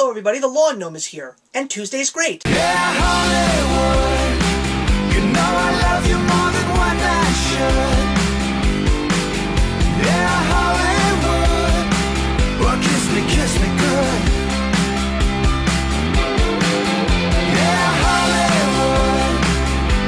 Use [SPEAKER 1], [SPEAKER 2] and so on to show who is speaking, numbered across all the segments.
[SPEAKER 1] Hello everybody, the Lawn Gnome is here, and Tuesday's great.
[SPEAKER 2] Yeah, Hollywood, you know I love you more than what I should. Yeah, Hollywood, well kiss me good. Yeah, Hollywood,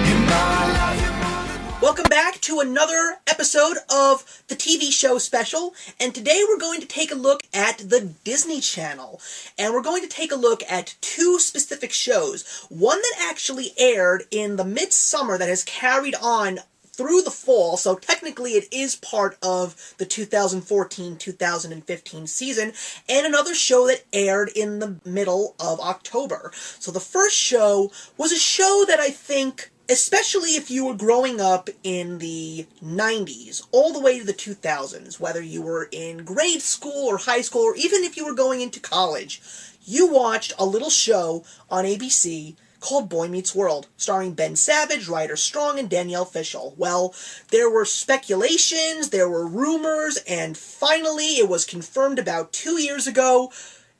[SPEAKER 2] you know I love you more than what.
[SPEAKER 1] Welcome back to another episode of the TV show special, and today we're going to take a look at the Disney Channel, and we're going to take a look at two specific shows. One that actually aired in the midsummer that has carried on through the fall, so technically it is part of the 2014-2015 season, and another show that aired in the middle of October. So the first show was a show that I think, especially if you were growing up in the 90s, all the way to the 2000s, whether you were in grade school or high school, or even if you were going into college, you watched a little show on ABC called Boy Meets World, starring Ben Savage, Ryder Strong, and Danielle Fishel. Well, there were speculations, there were rumors, and finally it was confirmed about 2 years ago,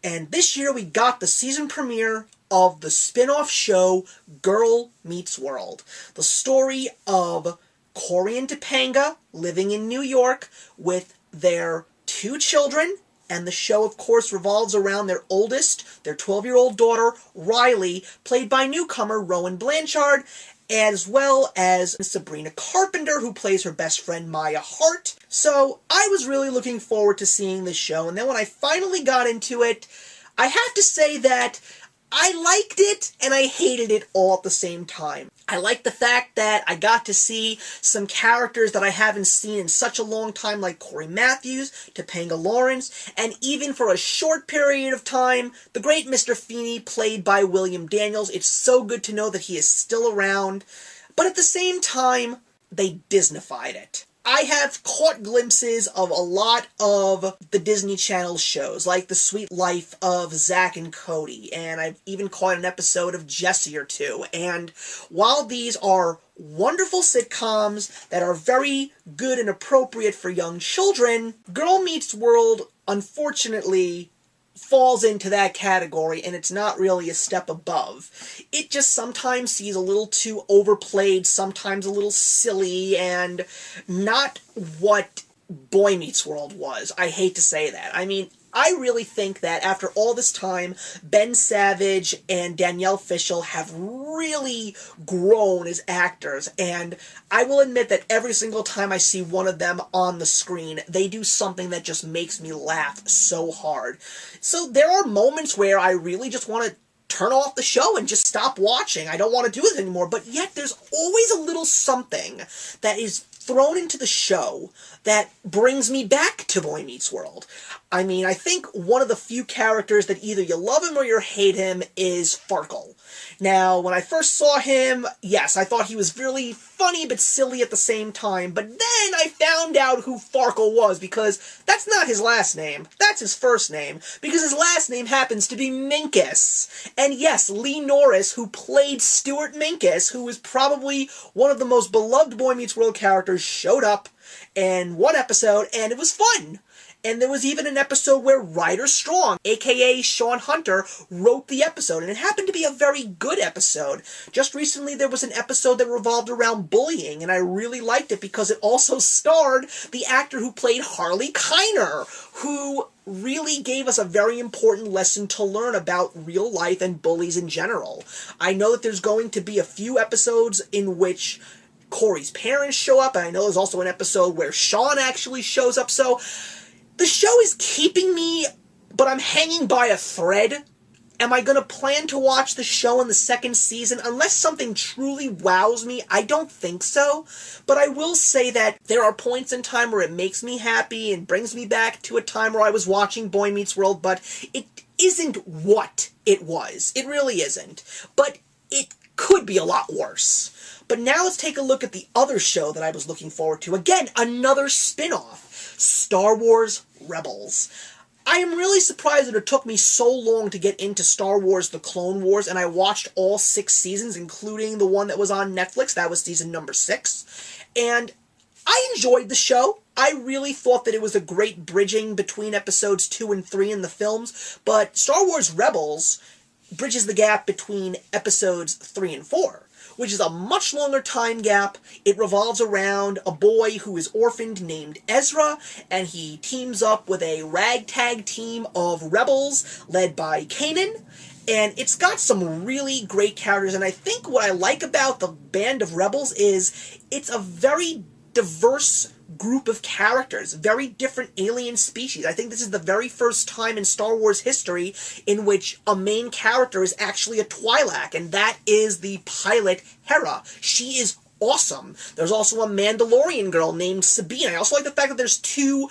[SPEAKER 1] and this year we got the season premiere of the spin-off show Girl Meets World. The story of Cory and Topanga living in New York with their two children, and the show, of course, revolves around their oldest, their 12-year-old daughter, Riley, played by newcomer Rowan Blanchard, as well as Sabrina Carpenter, who plays her best friend Maya Hart. So I was really looking forward to seeing this show, and then when I finally got into it, I have to say that I liked it and I hated it all at the same time. I liked the fact that I got to see some characters that I haven't seen in such a long time, like Cory Matthews, Topanga Lawrence, and even for a short period of time, the great Mr. Feeney, played by William Daniels. It's so good to know that he is still around. But at the same time, they Disneyfied it. I have caught glimpses of a lot of the Disney Channel shows, like The Sweet Life of Zack and Cody, and I've even caught an episode of Jessie or two. And while these are wonderful sitcoms that are very good and appropriate for young children, Girl Meets World, unfortunately, falls into that category, and it's not really a step above. It just sometimes seems a little too overplayed, sometimes a little silly, and not what Boy Meets World was. I hate to say that. I mean, I really think that after all this time, Ben Savage and Danielle Fishel have really grown as actors, and I will admit that every single time I see one of them on the screen, they do something that just makes me laugh so hard. So there are moments where I really just want to turn off the show and just stop watching. I don't want to do it anymore, but yet there's always a little something that is thrown into the show that brings me back to Boy Meets World. I mean, I think one of the few characters that either you love him or you hate him is Farkle. Now, when I first saw him, yes, I thought he was really funny but silly at the same time, but then I found out who Farkle was, because that's not his last name, that's his first name, because his last name happens to be Minkus. And yes, Lee Norris, who played Stuart Minkus, who was probably one of the most beloved Boy Meets World characters, showed up in one episode, and it was fun. And there was even an episode where Ryder Strong, aka Sean Hunter, wrote the episode, and it happened to be a very good episode. Just recently there was an episode that revolved around bullying, and I really liked it because it also starred the actor who played Harley Keiner, who really gave us a very important lesson to learn about real life and bullies in general. I know that there's going to be a few episodes in which Cory's parents show up, and I know there's also an episode where Sean actually shows up, so the show is keeping me, but I'm hanging by a thread. Am I going to plan to watch the show in the second season? Unless something truly wows me, I don't think so. But I will say that there are points in time where it makes me happy and brings me back to a time where I was watching Boy Meets World, but it isn't what it was. It really isn't. But it could be a lot worse. But now let's take a look at the other show that I was looking forward to. Again, another spin-off. Star Wars Rebels. I am really surprised that it took me so long to get into Star Wars The Clone Wars, and I watched all 6 seasons, including the one that was on Netflix. That was season number 6. And I enjoyed the show. I really thought that it was a great bridging between episodes 2 and 3 in the films, but Star Wars Rebels bridges the gap between episodes 3 and 4, which is a much longer time gap. It revolves around a boy who is orphaned named Ezra, and he teams up with a ragtag team of rebels led by Kanan. And it's got some really great characters, and I think what I like about the band of rebels is it's a very diverse group of characters, very different alien species. I think this is the very first time in Star Wars history in which a main character is actually a Twi'lek, and that is the pilot Hera. She is awesome. There's also a Mandalorian girl named Sabine. I also like the fact that there's 2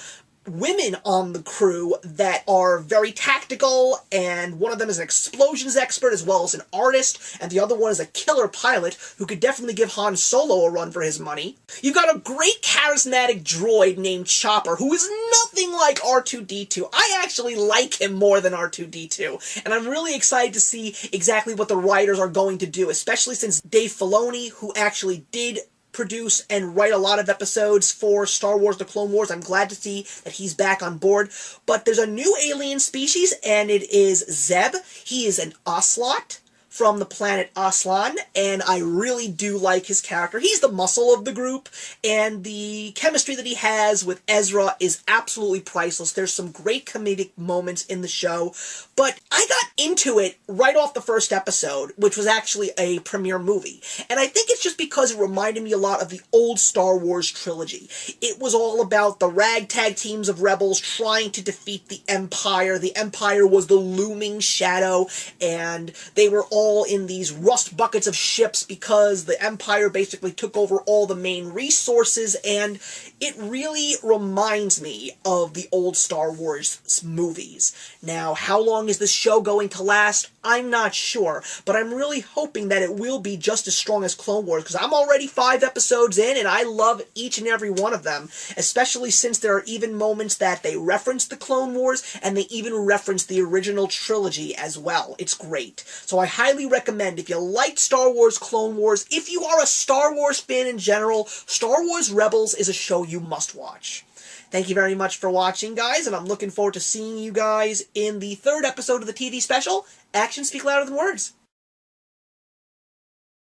[SPEAKER 1] women on the crew that are very tactical, and one of them is an explosions expert as well as an artist, and the other one is a killer pilot who could definitely give Han Solo a run for his money. You've got a great charismatic droid named Chopper, who is nothing like R2-D2. I actually like him more than R2-D2, and I'm really excited to see exactly what the writers are going to do, especially since Dave Filoni, who actually did produce and write a lot of episodes for Star Wars The Clone Wars. I'm glad to see that he's back on board. But there's a new alien species, and it is Zeb. He is an Ocelot from the planet Aslan, and I really do like his character. He's the muscle of the group, and the chemistry that he has with Ezra is absolutely priceless. There's some great comedic moments in the show, but I got into it right off the first episode, which was actually a premiere movie, and I think it's just because it reminded me a lot of the old Star Wars trilogy. It was all about the ragtag teams of rebels trying to defeat the Empire. The Empire was the looming shadow, and they were all in these rust buckets of ships because the Empire basically took over all the main resources, and it really reminds me of the old Star Wars movies. Now, how long is this show going to last? I'm not sure, but I'm really hoping that it will be just as strong as Clone Wars, because I'm already 5 episodes in, and I love each and every one of them, especially since there are even moments that they reference the Clone Wars, and they even reference the original trilogy as well. It's great. So I highly recommend, if you like Star Wars Clone Wars, if you are a Star Wars fan in general, Star Wars Rebels is a show you must watch. Thank you very much for watching, guys, and I'm looking forward to seeing you guys in the 3rd episode of the TV special, Actions Speak Louder Than Words.